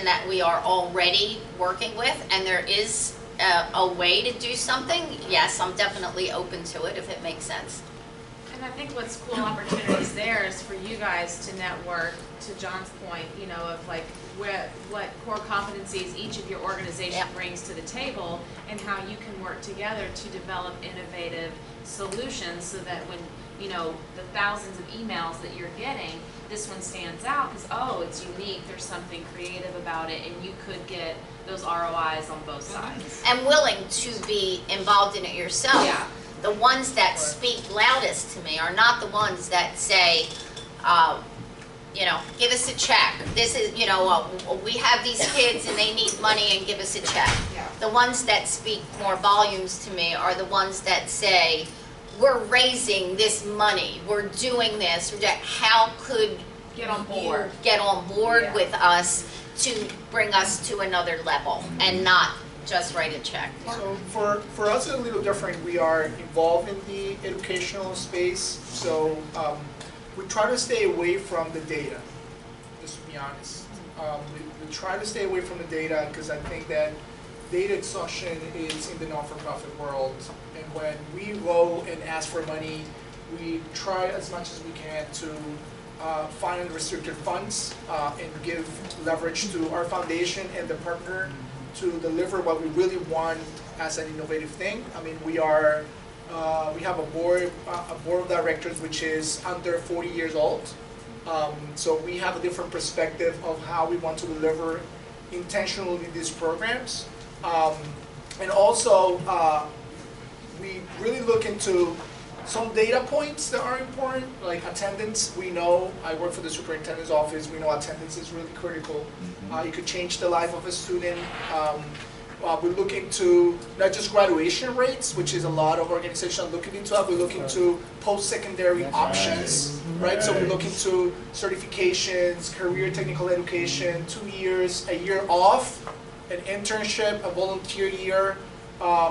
organization that we are already working with and there is a way to do something, yes, I'm definitely open to it if it makes sense. And I think what's cool opportunities there is for you guys to network, to John's point, you know, of like what core competencies each of your organization brings to the table and how you can work together to develop innovative solutions so that when, you know, the thousands of emails that you're getting, this one stands out because, oh, it's unique, there's something creative about it, and you could get those ROIs on both sides. And willing to be involved in it yourself. Yeah. The ones that speak loudest to me are not the ones that say, you know, give us a check. This is, you know, we have these kids and they need money and give us a check. Yeah. The ones that speak more volumes to me are the ones that say, we're raising this money, we're doing this, how could Get on board. you get on board Yeah. with us to bring us to another level and not just write a check. So for us it's a little different. We are involved in the educational space, so we try to stay away from the data, just to be honest. We try to stay away from the data because I think that data exhaustion is in the non-for-profit world, and when we go and ask for money, we try as much as we can to find unrestricted funds and give leverage to our foundation and the partner to deliver what we really want as an innovative thing. I mean, we have a board of directors which is under 40 years old. So we have a different perspective of how we want to deliver intentionally these programs. And also, we really look into some data points that are important, like attendance. We know, I work for the superintendent's office, we know attendance is really critical. It could change the life of a student. We look into not just graduation rates, which is a lot of organizations are looking into that. We look into post-secondary options, right? So we look into certifications, career technical education, 2 years, a year off, an internship, a volunteer year.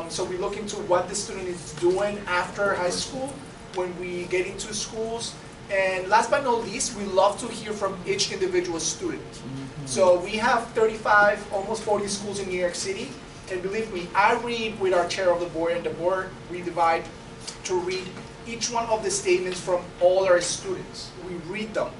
So we look into what the student is doing after high school when we get into schools. And last but not least, we love to hear from each individual student. So we have 35, almost 40 schools in New York City. And believe me, I read with our chair of the board, and the board, we divide to read each one of the statements from all our students. We read them.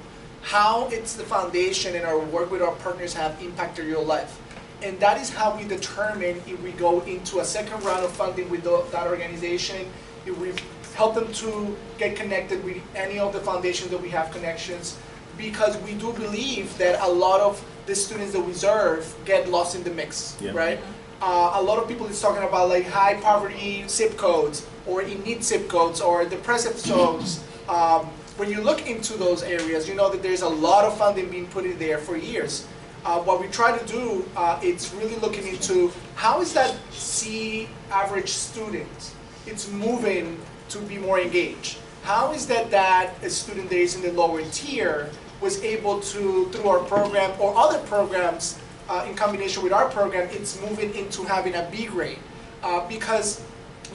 How it's the foundation and our work with our partners have impacted your life. And that is how we determine if we go into a second round of funding with that organization, if we help them to get connected with any of the foundations that we have connections, because we do believe that a lot of the students that we serve get lost in the mix, right? A lot of people is talking about like high poverty zip codes or in need zip codes or depressive zones. When you look into those areas, you know that there's a lot of funding being put in there for years. What we try to do, it's really looking into how is that C average student, it's moving to be more engaged. How is that a student that is in the lower tier was able to, through our program or other programs in combination with our program, it's moving into having a B grade. Because,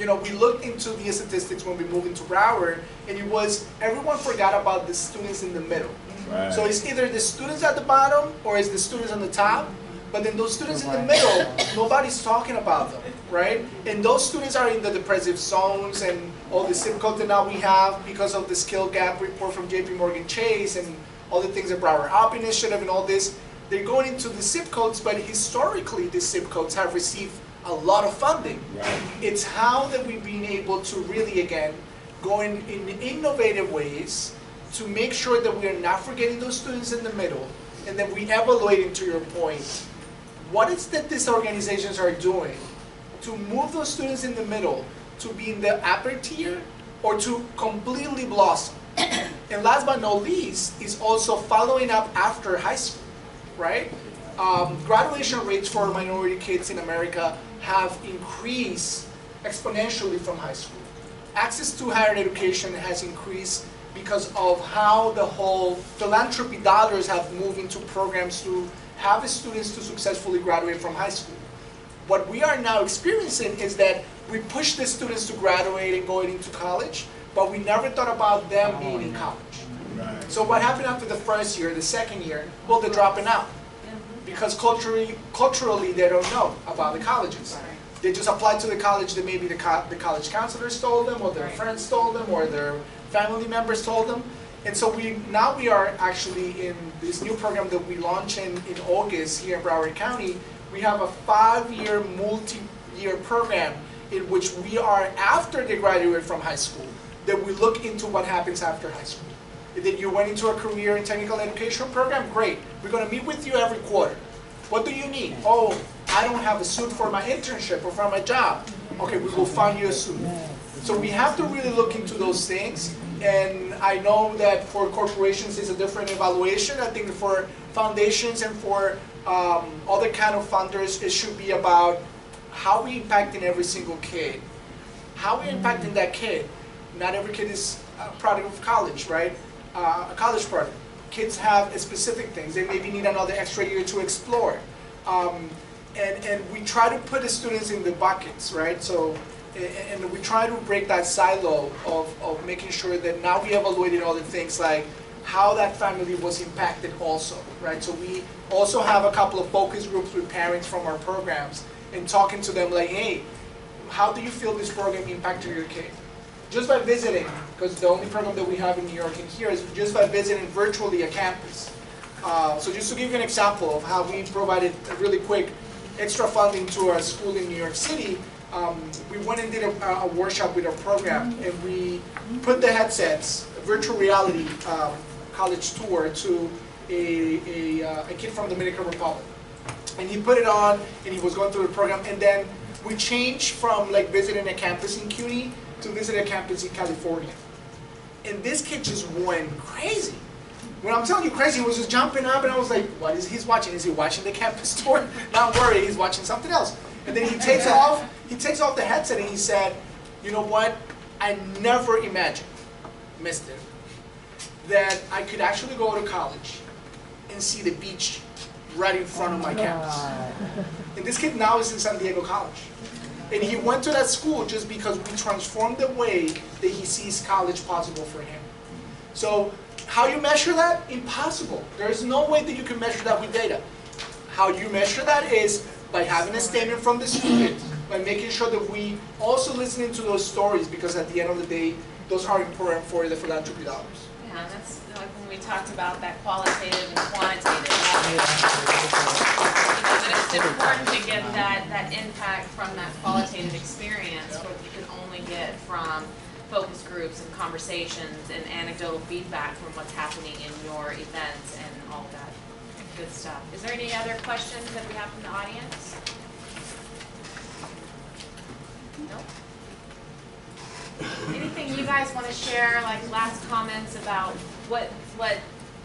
you know, we looked into the statistics when we moved into Broward, and it was, everyone forgot about the students in the middle. Right. So it's either the students at the bottom or it's the students on the top, but then those students in the middle, nobody's talking about them, right? And those students are in the depressive zones and all the zip codes that now we have because of the skill gap report from JP Morgan Chase and all the things that Broward Up Initiative and all this. They're going into the zip codes, but historically the zip codes have received a lot of funding. Right. It's how that we've been able to really, again, go in innovative ways to make sure that we are not forgetting those students in the middle, and that we evaluate, to your point, what is that these organizations are doing to move those students in the middle to be in the upper tier or to completely blossom. And last but not least is also following up after high school, right? Graduation rates for minority kids in America have increased exponentially from high school. Access to higher education has increased because of how the whole philanthropy dollars have moved into programs to have students to successfully graduate from high school. What we are now experiencing is that we push the students to graduate and going into college, but we never thought about them being in college. Right. So what happened after the first year, the second year? Well, they're dropping out. because culturally they don't know about the colleges. They just apply to the college that maybe the college counselors told them, or their friends told them, or their family members told them. And so now we are actually in this new program that we launched in August here in Broward County. We have a 5-year, multi-year program in which we are, after they graduate from high school, that we look into what happens after high school. If you went into a career and technical education program, great. We're going to meet with you every quarter. What do you need? Oh, I don't have a suit for my internship or for my job. Okay, we will find you a suit. So we have to really look into those things. And I know that for corporations it's a different evaluation. I think for foundations and for other kind of funders, it should be about how we impacting every single kid. How we impacting that kid. Not every kid is a product of college, right? A college product. Kids have specific things. They maybe need another extra year to explore. And we try to put the students in the buckets, right? So, and we try to break that silo of making sure that now we evaluated all the things like how that family was impacted also, right? So we also have a couple of focus groups with parents from our programs and talking to them like, hey, how do you feel this program impacted your kid? Just by visiting, because the only program that we have in New York and here is just by visiting virtually a campus. So just to give you an example of how we provided a really quick extra funding to a school in New York City, we went and did a workshop with our program, and we put the headsets, virtual reality college tour to a kid from Dominican Republic. And he put it on, and he was going through the program, and then we changed from like visiting a campus in CUNY to visit a campus in California. And this kid just went crazy. When I'm telling you crazy, he was just jumping up, and I was like, what is he watching? Is he watching the campus tour? Not worried, he's watching something else. And then he takes off the headset, and he said, you know what? I never imagined, mister, that I could actually go to college and see the beach right in front of my campus. And this kid now is in San Diego College. And he went to that school just because we transformed the way that he sees college possible for him. So how you measure that? Impossible. There is no way that you can measure that with data. How you measure that is by having a statement from the student, by making sure that we also listening to those stories, because at the end of the day, those are important for the philanthropy dollars. Yeah, that's like when we talked about that qualitative and quantitative. But it's important to get that impact from that qualitative experience, what you can only get from focus groups and conversations and anecdotal feedback from what's happening in your events and all that good stuff. Is there any other questions that we have from the audience? Nope. Anything you guys want to share, like last comments about what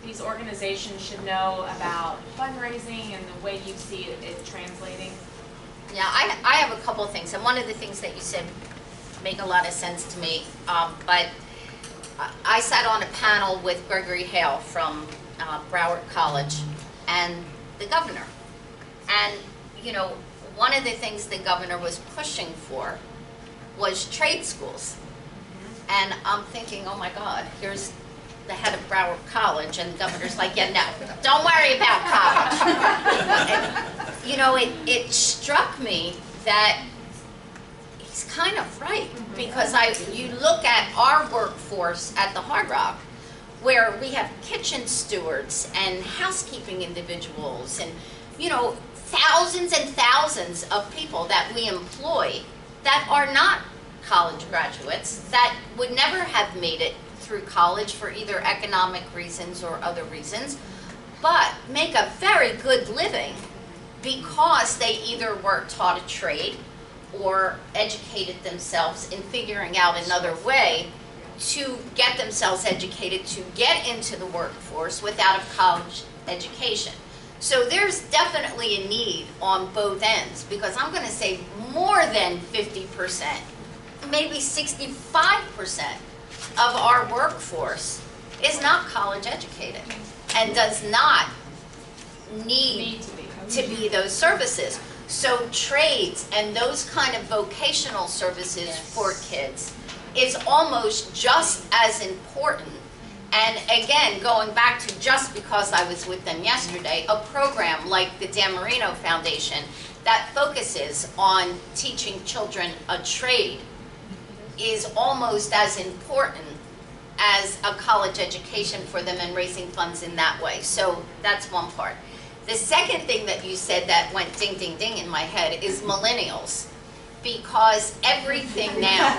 these organizations should know about fundraising and the way you see it translating? Yeah, I have a couple of things, and one of the things that you said make a lot of sense to me, but I sat on a panel with Gregory Hale from Broward College and the governor. And, you know, one of the things the governor was pushing for was trade schools. And I'm thinking, oh my God, here's the head of Broward College, and the governor's like, yeah, no, don't worry about college. And, you know, it struck me that he's kind of right, because you look at our workforce at the Hard Rock, where we have kitchen stewards and housekeeping individuals and, you know, thousands and thousands of people that we employ that are not college graduates, that would never have made it through college for either economic reasons or other reasons, but make a very good living because they either were taught a trade or educated themselves in figuring out another way to get themselves educated to get into the workforce without a college education. So there's definitely a need on both ends, because I'm going to say more than 50%, maybe 65% of our workforce is not college educated and does not need to be those services. So trades and those kind of vocational services for kids is almost just as important And again, going back to just because I was with them yesterday, a program like the Dan Marino Foundation that focuses on teaching children a trade is almost as important as a college education for them and raising funds in that way. So that's one part. The second thing that you said that went ding, ding, ding in my head is millennials. Because everything now,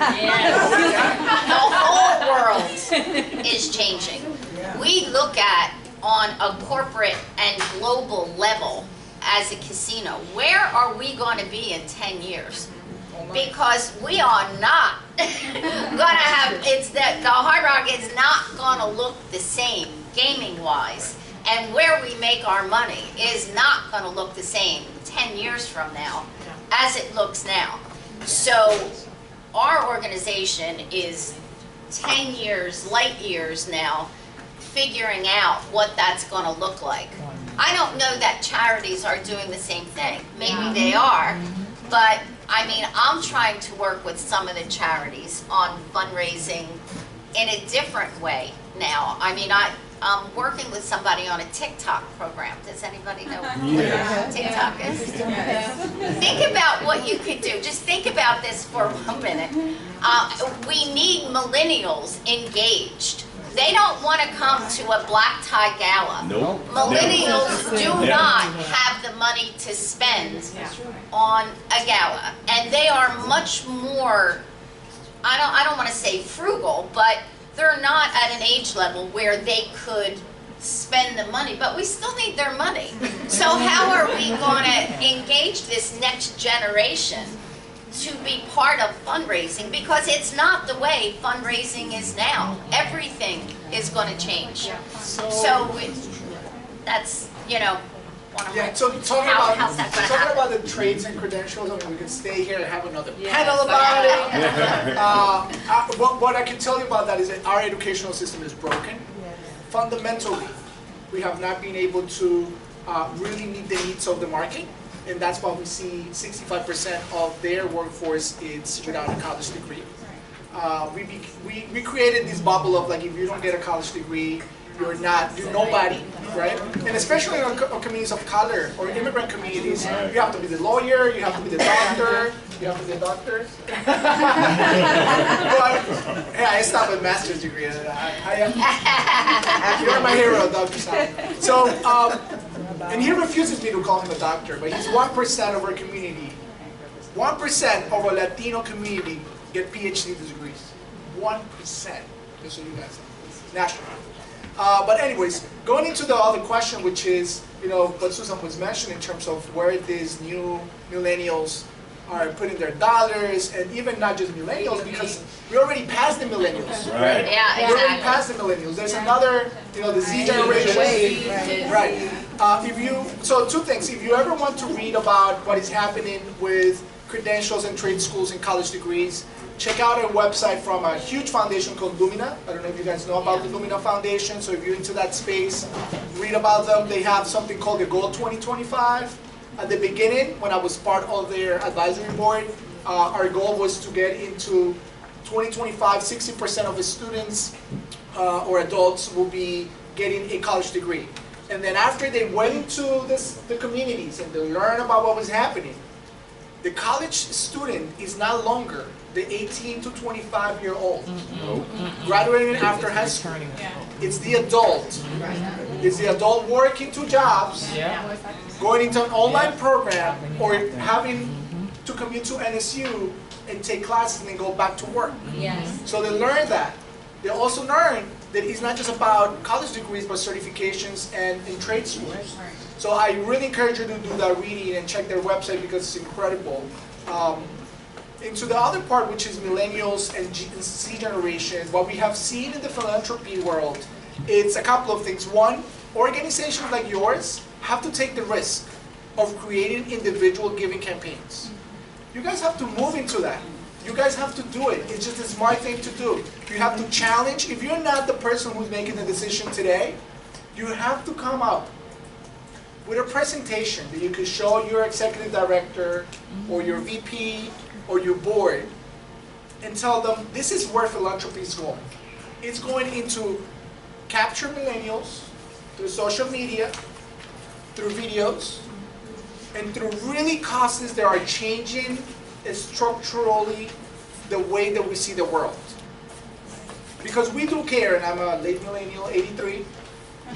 the whole world is changing. We look at, on a corporate and global level, as a casino, where are we going to be in 10 years? Because we are not gonna have, the Hard Rock is not gonna look the same gaming-wise, and where we make our money is not gonna look the same 10 years from now as it looks now. So our organization is 10 years, light years now, figuring out what that's gonna look like. I don't know that charities are doing the same thing. Maybe they are, but I mean, I'm trying to work with some of the charities on fundraising in a different way now. I mean, I'm working with somebody on a TikTok program. Does anybody know what TikTok is? Think about what you could do. Just think about this for 1 minute. We need millennials engaged. They don't want to come to a black tie gala. Nope. Millennials do not have the money to spend on a gala. And they are much more, I don't want to say frugal, but they're not at an age level where they could spend the money, but we still need their money. So how are we going to engage this next generation to be part of fundraising? Because it's not the way fundraising is now. Everything is going to change. So that's, you know, one of my, so talking how's that going to happen? about the trades and credentials, I mean, we could stay here and have another panel about it. What I can tell you about that is that our educational system is broken. Fundamentally, we have not been able to really meet the needs of the market. And that's why we see 65% of their workforce is without a college degree. We created this bubble of like, if you don't get a college degree, you're nobody, right? And especially on communities of color or immigrant communities, you have to be the lawyer, you have to be the doctor, you have to be the doctor. But yeah, I stopped with master's degree. You're my hero, Dr. Sam. So, and he refuses me to call him a doctor, but he's 1% of our community. 1% of our Latino community get PhD degrees. 1%, just so you guys know, national. But anyways, going into the other question, which is, you know, what Susan was mentioning in terms of where these new millennials are putting their dollars, and even not just millennials, because we already passed the millennials, right? Yeah, exactly. We already passed the millennials. There's another, you know, the Z generation, right? So two things. If you ever want to read about what is happening with credentials and trade schools and college degrees, check out a website from a huge foundation called Lumina. I don't know if you guys know about the Lumina Foundation, so if you're into that space, read about them. They have something called the Goal 2025. At the beginning, when I was part of their advisory board, our goal was to get into 2025, 60% of the students or adults will be getting a college degree. And then after they went into the communities and they learned about what was happening, the college student is no longer the 18 to 25-year-old graduating after high school. It's the adult. It's the adult working 2 jobs, going into an online program, or having to commute to NSU and take classes and then go back to work. So they learn that. They also learn that it's not just about college degrees, but certifications and trade schools. So I really encourage you to do that reading and check their website because it's incredible. Into the other part, which is millennials and Z generation, what we have seen in the philanthropy world, it's a couple of things. One, organizations like yours have to take the risk of creating individual giving campaigns. You guys have to move into that. You guys have to do it. It's just a smart thing to do. You have to challenge. If you're not the person who's making the decision today, you have to come up with a presentation that you can show your executive director or your VP or your board and tell them this is where philanthropy is going. It's going into capture millennials through social media, through videos, and through really causes that are changing structurally the way that we see the world. Because we do care, and I'm a late millennial, 83.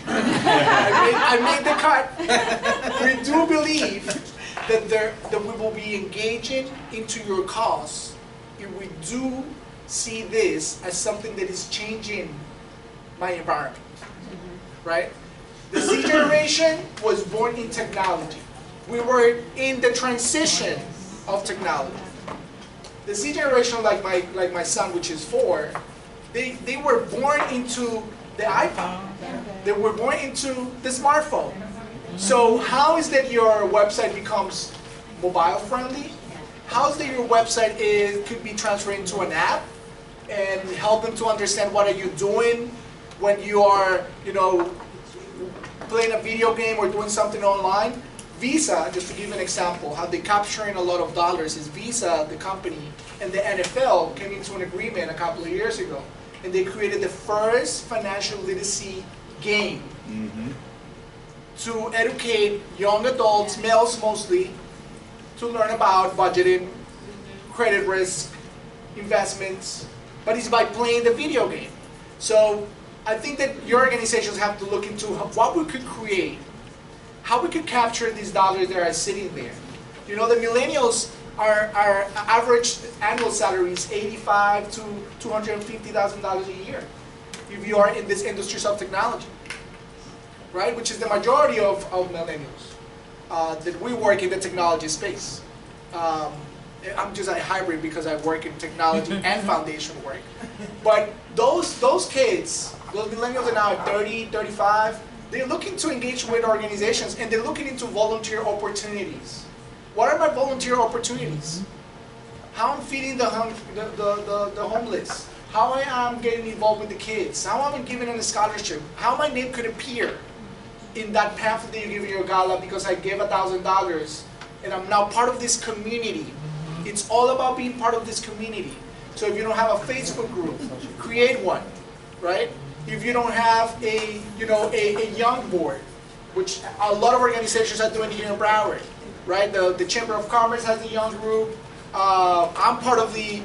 I made the cut. We do believe that we will be engaging into your cause if we do see this as something that is changing my environment, right? The Z generation was born in technology. We were in the transition of technology. The Z generation, like my son, which is 4, they were born into the iPhone. They were born into the smartphone. So how is that your website becomes mobile friendly? How is that your website could be transferred into an app and help them to understand what are you doing when you are, playing a video game or doing something online? Visa, just to give an example, how they're capturing a lot of dollars is Visa, the company, and the NFL came into an agreement a couple of years ago, and they created the first financial literacy game to educate young adults, males mostly, to learn about budgeting, credit risk, investments, but it's by playing the video game. So I think that your organizations have to look into what we could create, how we could capture these dollars that are sitting there. The millennials our average annual salary is $85,000 to $250,000 a year if you are in this industries of technology, right? Which is the majority of millennials that we work in the technology space. I'm just a hybrid because I work in technology and foundation work. But those kids, those millennials are now at 30, 35, they're looking to engage with organizations and they're looking into volunteer opportunities. What are my volunteer opportunities? How I'm feeding the homeless? How I am getting involved with the kids? How I'm giving them a scholarship? How my name could appear in that pamphlet that you give in your gala because I gave $1,000 and I'm now part of this community. It's all about being part of this community. So if you don't have a Facebook group, create one, right? If you don't have a young board, which a lot of organizations are doing here in Broward, right? The Chamber of Commerce has a young group. I'm part of the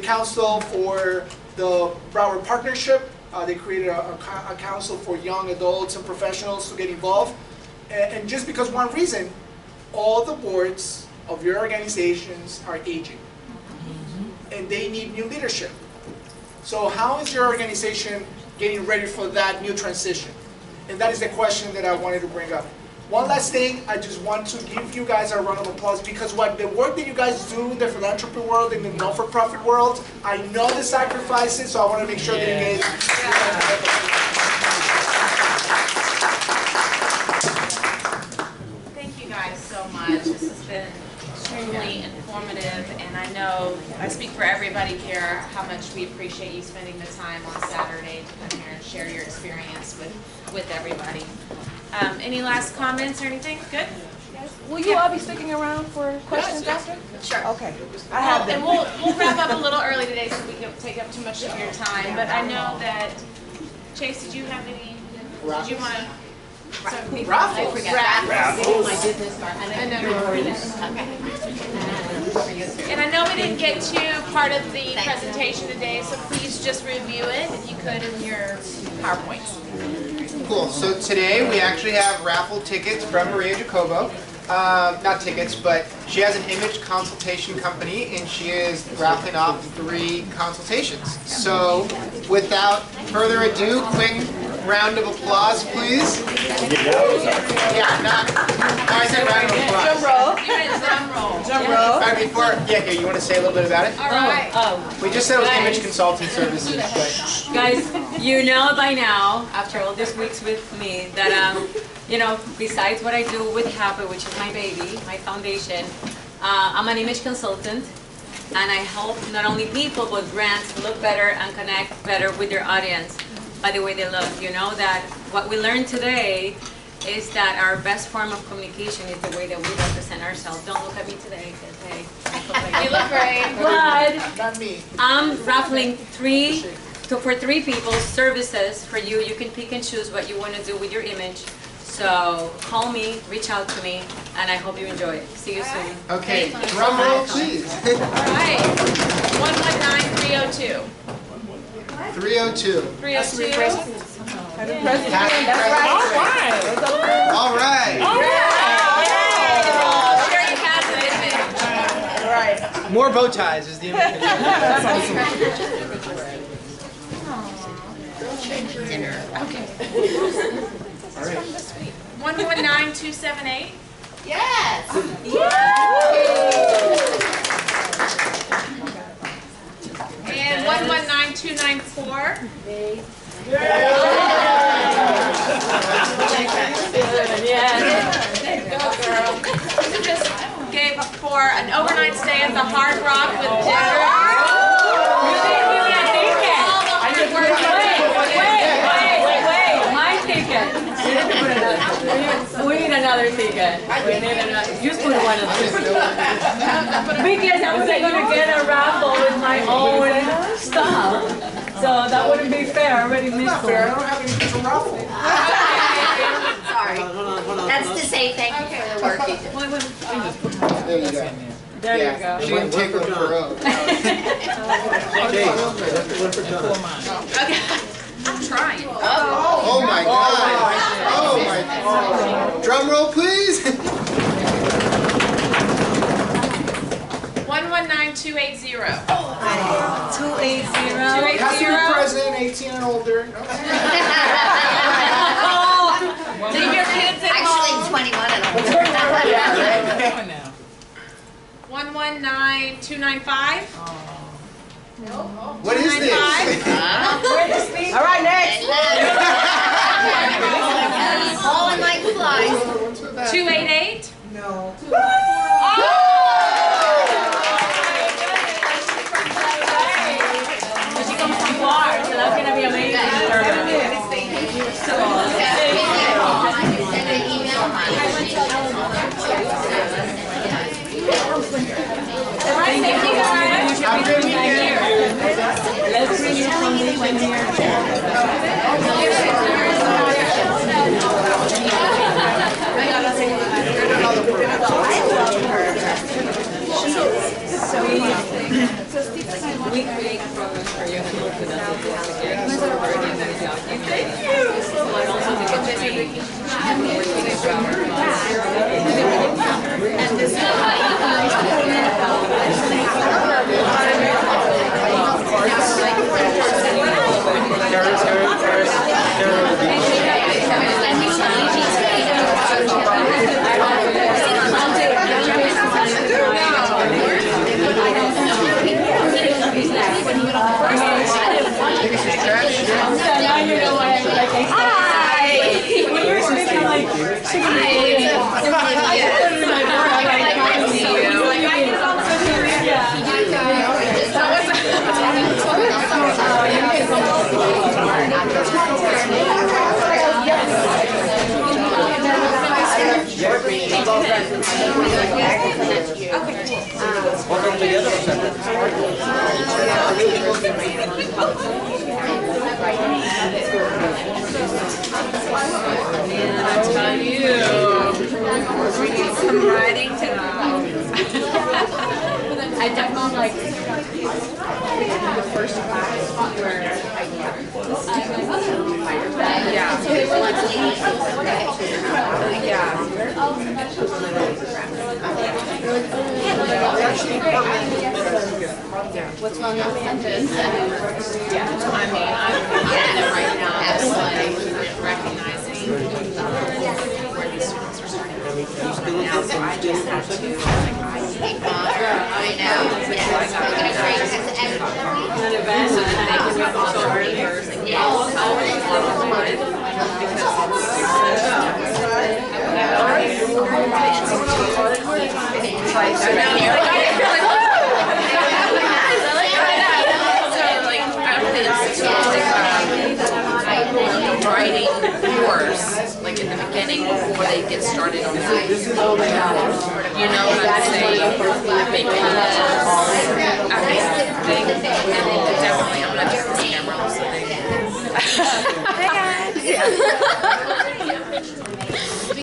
council for the Broward Partnership. They created a council for young adults and professionals to get involved. And just because one reason, all the boards of your organizations are aging. And they need new leadership. So how is your organization getting ready for that new transition? And that is the question that I wanted to bring up. One last thing, I just want to give you guys a round of applause because the work that you guys do in the philanthropy world, in the non-for-profit world, I know the sacrifices, so I want to make sure that you guys... Thank you guys so much. This has been extremely informative, and I know I speak for everybody here how much we appreciate you spending the time on Saturday to come here and share your experience with everybody. Any last comments or anything? Good? Will you all be sticking around for questions after? Sure. Okay. I have them. And we'll wrap up a little early today so we don't take up too much of your time. But I know that, Chase, did you have any, did you want to? Raffles. My business card. And I know we didn't get to part of the presentation today, so please just review it if you could in your PowerPoint. Cool. So today we actually have raffle tickets from Maria Jacobo. Not tickets, but she has an image consultation company and she is raffling off 3 consultations. So without further ado, quick round of applause, please. Yeah, I said round of applause. Drum roll. You did drum roll. Drum roll. All right, here, you want to say a little bit about it? All right. We just said it was image consulting services, but... Guys, you know by now, after all these weeks with me, that besides what I do with Happy, which is my baby, my foundation, I'm an image consultant, and I help not only people but brands look better and connect better with their audience by the way they look. You know that what we learned today is that our best form of communication is the way that we represent ourselves. Don't look at me today, because hey, I look like You look great. But Not me. I'm raffling 3 So for 3 people, services for you. You can pick and choose what you want to do with your image. So call me, reach out to me, and I hope you enjoy it. See you soon. Okay, drum roll, please. All right, 119302. 302. 302. Happy President. All right. Share your positive image. More bow ties is the image. Dinner. Okay. All right. 119278. Yes. And 119294. This just gave for an overnight stay at the Hard Rock with dinner. My ticket. We need another ticket. We need another. You put one of those. Because I was going to get a raffle with my own stuff. So that wouldn't be fair. I already missed I don't have anything to raffle. Sorry. That's to say thank you for the work you did. There you go. There you go. She didn't take one for her own. Okay. I'm trying. Oh my God. Oh my God. Drum roll, please. 119280. 280. Has to be president, 18 and older. Leave your kids at Actually, home. 21 and older. 119295. What is this? All right, next. Falling like flies. 288. She comes from far, so that's going to be amazing. Send an email. Alright, thank you guys. Have a good weekend. Let's bring your foundation here. We create programs for young people with disabilities. So we're doing that job. Thank you. But also to get trained. We're doing a job. And this is Welcome together. And I tell you, we need some writing to go. I definitely like the first class where Yeah. what's wrong with sentence? I mean, I'm getting it right now. Absolutely. Recognizing where these students are starting from now. So I just have to, I know. Yes. We're going to create this An event so and that they can have become survivors and get help writing course, like in the beginning before they get started on that. You know what I'm saying? Because I thing, and then definitely I'm gonna check this camera also. Yeah.